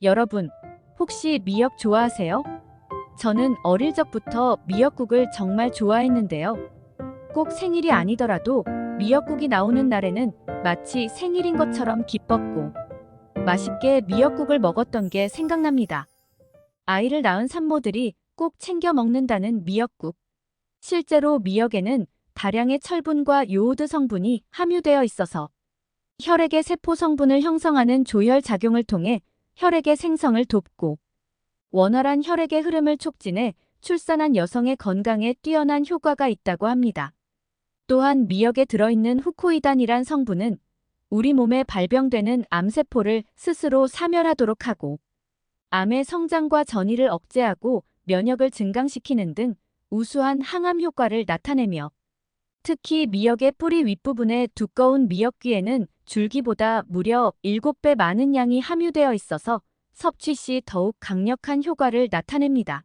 여러분, 혹시 미역 좋아하세요? 저는 어릴 적부터 미역국을 정말 좋아했는데요. 꼭 생일이 아니더라도 미역국이 나오는 날에는 마치 생일인 것처럼 기뻤고 맛있게 미역국을 먹었던 게 생각납니다. 아이를 낳은 산모들이 꼭 챙겨 먹는다는 미역국. 실제로 미역에는 다량의 철분과 요오드 성분이 함유되어 있어서 혈액의 세포 성분을 형성하는 조혈 작용을 통해 혈액의 생성을 돕고 원활한 혈액의 흐름을 촉진해 출산한 여성의 건강에 뛰어난 효과가 있다고 합니다. 또한 미역에 들어있는 후코이단이란 성분은 우리 몸에 발병되는 암세포를 스스로 사멸하도록 하고 암의 성장과 전이를 억제하고 면역을 증강시키는 등 우수한 항암 효과를 나타내며 특히 미역의 뿌리 윗부분의 두꺼운 미역귀에는 줄기보다 무려 7배 많은 양이 함유되어 있어서 섭취 시 더욱 강력한 효과를 나타냅니다.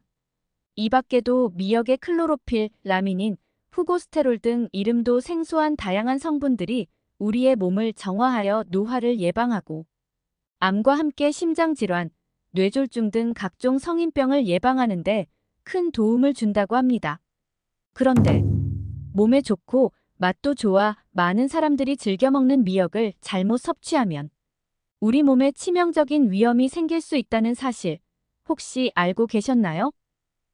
이 밖에도 미역의 클로로필, 라미닌, 후고스테롤 등 이름도 생소한 다양한 성분들이 우리의 몸을 정화하여 노화를 예방하고 암과 함께 심장질환, 뇌졸중 등 각종 성인병을 예방하는 데 큰 도움을 준다고 합니다. 그런데 몸에 좋고 맛도 좋아 많은 사람들이 즐겨 먹는 미역을 잘못 섭취하면 우리 몸에 치명적인 위험이 생길 수 있다는 사실 혹시 알고 계셨나요?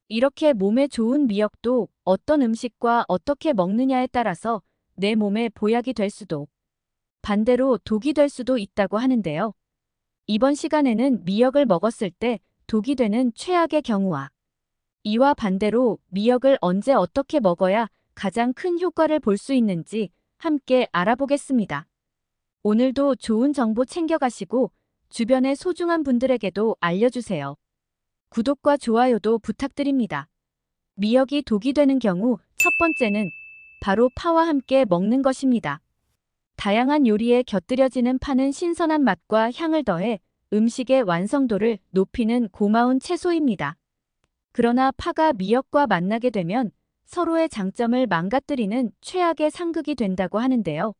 이렇게 몸에 좋은 미역도 어떤 음식과 어떻게 먹느냐에 따라서 내 몸에 보약이 될 수도 반대로 독이 될 수도 있다고 하는데요. 이번 시간에는 미역을 먹었을 때 독이 되는 최악의 경우와 이와 반대로 미역을 언제 어떻게 먹어야 가장 큰 효과를 볼 수 있는지 함께 알아보겠습니다. 오늘도 좋은 정보 챙겨가시고 주변의 소중한 분들에게도 알려주세요. 구독과 좋아요도 부탁드립니다. 미역이 독이 되는 경우 첫 번째는 바로 파와 함께 먹는 것입니다. 다양한 요리에 곁들여지는 파는 신선한 맛과 향을 더해 음식의 완성도를 높이는 고마운 채소입니다. 그러나 파가 미역과 만나게 되면 서로의 장점을 망가뜨리는 최악의 상극이 된다고 하는데요.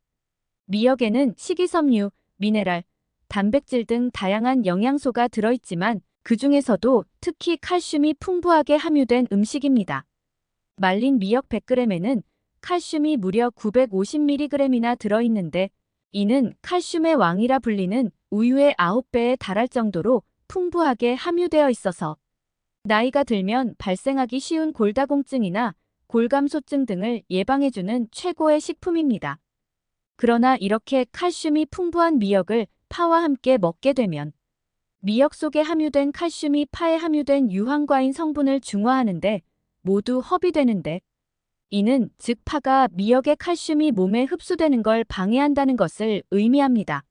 미역에는 식이섬유, 미네랄, 단백질 등 다양한 영양소가 들어있지만 그 중에서도 특히 칼슘이 풍부하게 함유된 음식입니다. 말린 미역 100g에는 칼슘이 무려 950mg이나 들어있는데 이는 칼슘의 왕이라 불리는 우유의 9배에 달할 정도로 풍부하게 함유되어 있어서 나이가 들면 발생하기 쉬운 골다공증이나 골감소증 등을 예방해주는 최고의 식품입니다. 그러나 이렇게 칼슘이 풍부한 미역을 파와 함께 먹게 되면 미역 속에 함유된 칼슘이 파에 함유된 유황과인 성분을 중화하는데 모두 허비되는데 이는 즉 파가 미역의 칼슘이 몸에 흡수되는 걸 방해한다는 것을 의미합니다.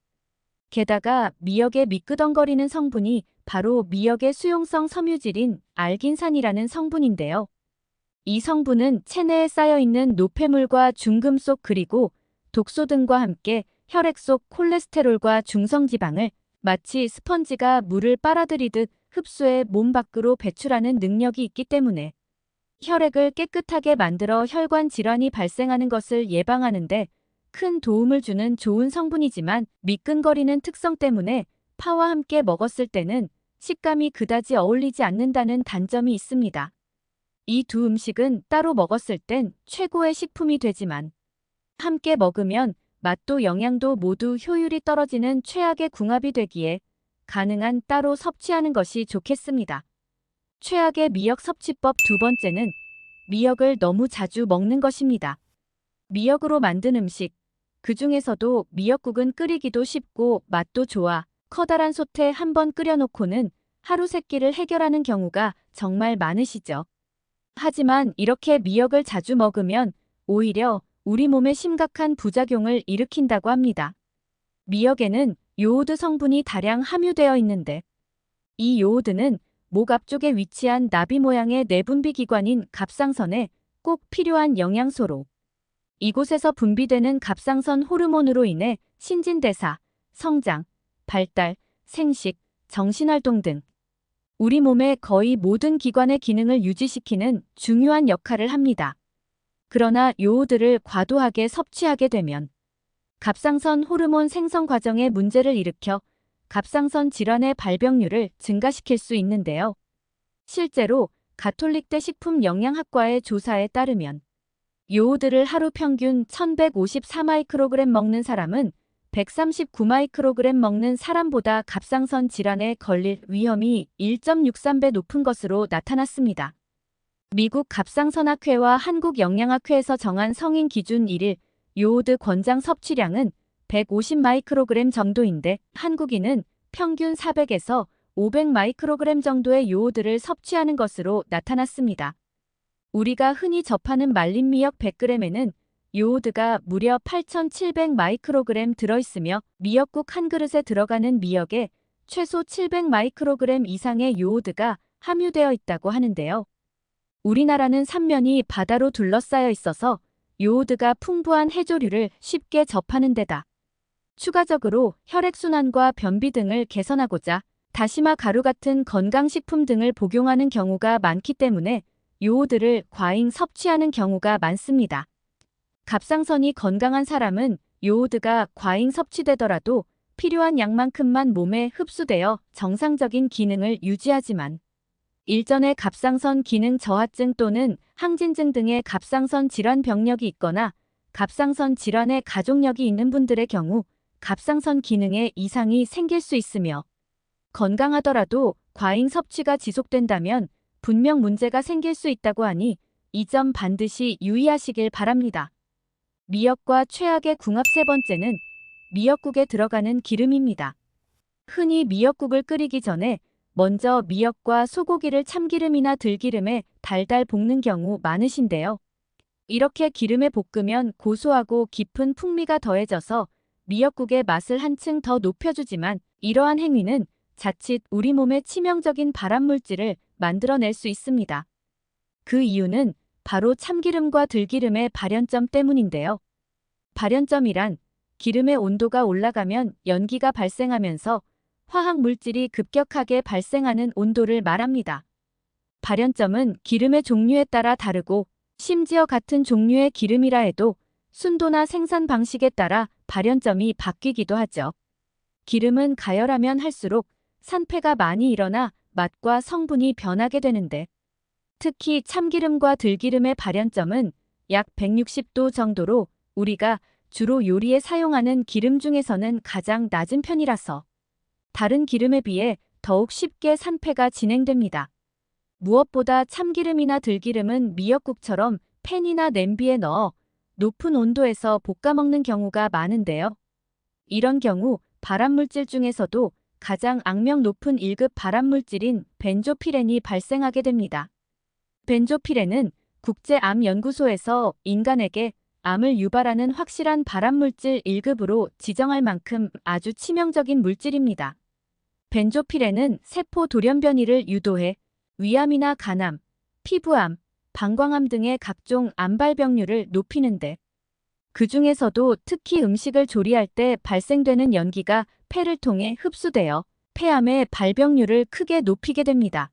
게다가 미역의 미끄덩거리는 성분이 바로 미역의 수용성 섬유질인 알긴산이라는 성분인데요. 이 성분은 체내에 쌓여있는 노폐물과 중금속 그리고 독소 등과 함께 혈액 속 콜레스테롤과 중성지방을 마치 스펀지가 물을 빨아들이듯 흡수해 몸 밖으로 배출하는 능력이 있기 때문에 혈액을 깨끗하게 만들어 혈관 질환이 발생하는 것을 예방하는데 큰 도움을 주는 좋은 성분이지만 미끈거리는 특성 때문에 파와 함께 먹었을 때는 식감이 그다지 어울리지 않는다는 단점이 있습니다. 이 두 음식은 따로 먹었을 땐 최고의 식품이 되지만 함께 먹으면 맛도 영양도 모두 효율이 떨어지는 최악의 궁합이 되기에 가능한 따로 섭취하는 것이 좋겠습니다. 최악의 미역 섭취법 두 번째는 미역을 너무 자주 먹는 것입니다. 미역으로 만든 음식, 그 중에서도 미역국은 끓이기도 쉽고 맛도 좋아 커다란 솥에 한번 끓여놓고는 하루 세 끼를 해결하는 경우가 정말 많으시죠. 하지만 이렇게 미역을 자주 먹으면 오히려 우리 몸에 심각한 부작용을 일으킨다고 합니다. 미역에는 요오드 성분이 다량 함유되어 있는데 이 요오드는 목 앞쪽에 위치한 나비 모양의 내분비 기관인 갑상선에 꼭 필요한 영양소로 이곳에서 분비되는 갑상선 호르몬으로 인해 신진대사, 성장, 발달, 생식, 정신활동 등 우리 몸의 거의 모든 기관의 기능을 유지시키는 중요한 역할을 합니다. 그러나 요오드를 과도하게 섭취하게 되면 갑상선 호르몬 생성 과정에 문제를 일으켜 갑상선 질환의 발병률을 증가시킬 수 있는데요. 실제로 가톨릭대 식품영양학과의 조사에 따르면 요오드를 하루 평균 1154 마이크로그램 먹는 사람은 139 마이크로그램 먹는 사람보다 갑상선 질환에 걸릴 위험이 1.63배 높은 것으로 나타났습니다. 미국 갑상선학회와 한국영양학회에서 정한 성인 기준 1일 요오드 권장 섭취량은 150 마이크로그램 정도인데 한국인은 평균 400에서 500 마이크로그램 정도의 요오드를 섭취하는 것으로 나타났습니다. 우리가 흔히 접하는 말린 미역 100g에는 요오드가 무려 8,700 마이크로그램 들어있으며 미역국 한 그릇에 들어가는 미역에 최소 700 마이크로그램 이상의 요오드가 함유되어 있다고 하는데요. 우리나라는 삼면이 바다로 둘러싸여 있어서 요오드가 풍부한 해조류를 쉽게 접하는 데다 추가적으로 혈액순환과 변비 등을 개선하고자 다시마 가루 같은 건강식품 등을 복용하는 경우가 많기 때문에 요오드를 과잉 섭취하는 경우가 많습니다. 갑상선이 건강한 사람은 요오드가 과잉 섭취되더라도 필요한 양만큼만 몸에 흡수되어 정상적인 기능을 유지하지만 일전의 갑상선 기능 저하증 또는 항진증 등의 갑상선 질환 병력이 있거나 갑상선 질환의 가족력이 있는 분들의 경우 갑상선 기능에 이상이 생길 수 있으며 건강하더라도 과잉 섭취가 지속된다면 분명 문제가 생길 수 있다고 하니 이 점 반드시 유의하시길 바랍니다. 미역과 최악의 궁합 세 번째는 미역국에 들어가는 기름입니다. 흔히 미역국을 끓이기 전에 먼저 미역과 소고기를 참기름이나 들기름에 달달 볶는 경우 많으신데요. 이렇게 기름에 볶으면 고소하고 깊은 풍미가 더해져서 미역국의 맛을 한층 더 높여주지만 이러한 행위는 자칫 우리 몸에 치명적인 발암물질을 만들어낼 수 있습니다. 그 이유는 바로 참기름과 들기름의 발연점 때문인데요. 발연점이란 기름의 온도가 올라가면 연기가 발생하면서 화학물질이 급격하게 발생하는 온도를 말합니다. 발연점은 기름의 종류에 따라 다르고 심지어 같은 종류의 기름이라 해도 순도나 생산 방식에 따라 발연점이 바뀌기도 하죠. 기름은 가열하면 할수록 산패가 많이 일어나 맛과 성분이 변하게 되는데 특히 참기름과 들기름의 발연점은 약 160도 정도로 우리가 주로 요리에 사용하는 기름 중에서는 가장 낮은 편이라서 다른 기름에 비해 더욱 쉽게 산패가 진행됩니다. 무엇보다 참기름이나 들기름은 미역국처럼 팬이나 냄비에 넣어 높은 온도에서 볶아 먹는 경우가 많은데요. 이런 경우 발암물질 중에서도 가장 악명 높은 1급 발암물질인 벤조피렌이 발생하게 됩니다. 벤조피렌은 국제암연구소에서 인간에게 암을 유발하는 확실한 발암물질 1급으로 지정할 만큼 아주 치명적인 물질입니다. 벤조피렌은 세포 돌연변이를 유도해 위암이나 간암, 피부암, 방광암 등의 각종 암 발병률을 높이는데 그 중에서도 특히 음식을 조리할 때 발생되는 연기가 폐를 통해 흡수되어 폐암의 발병률을 크게 높이게 됩니다.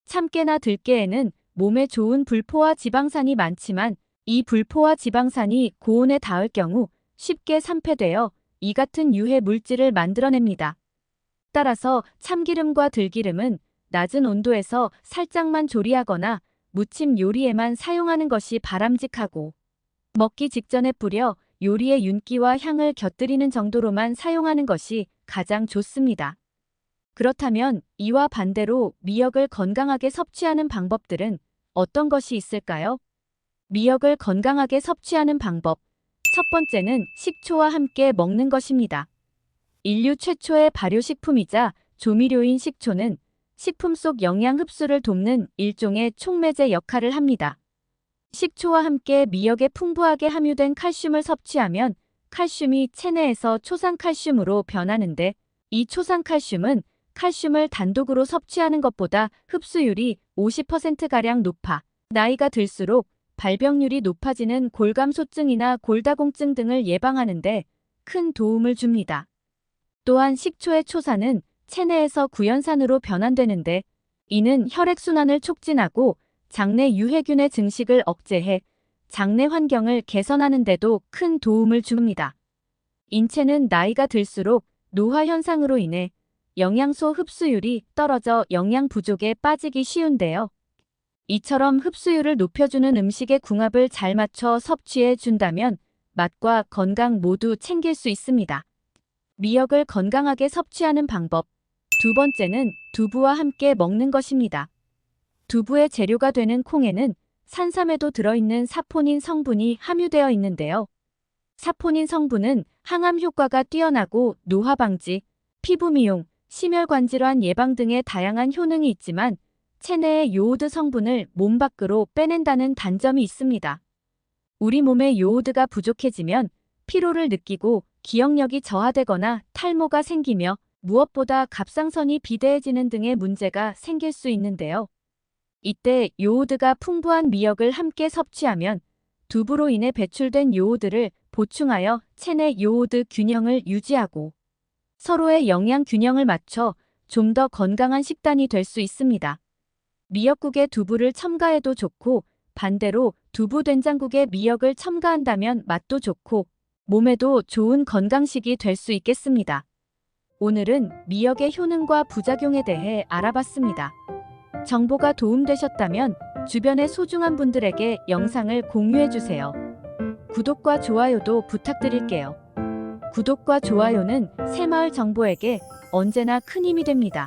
참깨나 들깨에는 몸에 좋은 불포화 지방산이 많지만 이 불포화 지방산이 고온에 닿을 경우 쉽게 산패되어 이 같은 유해 물질을 만들어냅니다. 따라서 참기름과 들기름은 낮은 온도에서 살짝만 조리하거나 무침 요리에만 사용하는 것이 바람직하고 먹기 직전에 뿌려 요리의 윤기와 향을 곁들이는 정도로만 사용하는 것이 가장 좋습니다. 그렇다면 이와 반대로 미역을 건강하게 섭취하는 방법들은 어떤 것이 있을까요? 미역을 건강하게 섭취하는 방법. 첫 번째는 식초와 함께 먹는 것입니다. 인류 최초의 발효식품이자 조미료인 식초는 식품 속 영양 흡수를 돕는 일종의 촉매제 역할을 합니다. 식초와 함께 미역에 풍부하게 함유된 칼슘을 섭취하면 칼슘이 체내에서 초산칼슘으로 변하는데 이 초산칼슘은 칼슘을 단독으로 섭취하는 것보다 흡수율이 50%가량 높아 나이가 들수록 발병률이 높아지는 골감소증이나 골다공증 등을 예방하는 데 큰 도움을 줍니다. 또한 식초의 초산은 체내에서 구연산으로 변환되는데 이는 혈액순환을 촉진하고 장내 유해균의 증식을 억제해 장내 환경을 개선하는 데도 큰 도움을 줍니다. 인체는 나이가 들수록 노화 현상으로 인해 영양소 흡수율이 떨어져 영양 부족에 빠지기 쉬운데요. 이처럼 흡수율을 높여주는 음식의 궁합을 잘 맞춰 섭취해 준다면 맛과 건강 모두 챙길 수 있습니다. 미역을 건강하게 섭취하는 방법. 두 번째는 두부와 함께 먹는 것입니다. 두부의 재료가 되는 콩에는 산삼에도 들어있는 사포닌 성분이 함유되어 있는데요. 사포닌 성분은 항암 효과가 뛰어나고 노화 방지, 피부 미용, 심혈관 질환 예방 등의 다양한 효능이 있지만 체내의 요오드 성분을 몸 밖으로 빼낸다는 단점이 있습니다. 우리 몸에 요오드가 부족해지면 피로를 느끼고 기억력이 저하되거나 탈모가 생기며 무엇보다 갑상선이 비대해지는 등의 문제가 생길 수 있는데요. 이때 요오드가 풍부한 미역을 함께 섭취하면 두부로 인해 배출된 요오드를 보충하여 체내 요오드 균형을 유지하고 서로의 영양 균형을 맞춰 좀 더 건강한 식단이 될 수 있습니다. 미역국에 두부를 첨가해도 좋고 반대로 두부 된장국에 미역을 첨가한다면 맛도 좋고 몸에도 좋은 건강식이 될 수 있겠습니다. 오늘은 미역의 효능과 부작용에 대해 알아봤습니다. 정보가 도움되셨다면 주변의 소중한 분들에게 영상을 공유해주세요. 구독과 좋아요도 부탁드릴게요. 구독과 좋아요는 새마을 정보에게 언제나 큰 힘이 됩니다.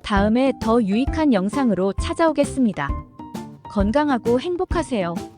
다음에 더 유익한 영상으로 찾아오겠습니다. 건강하고 행복하세요.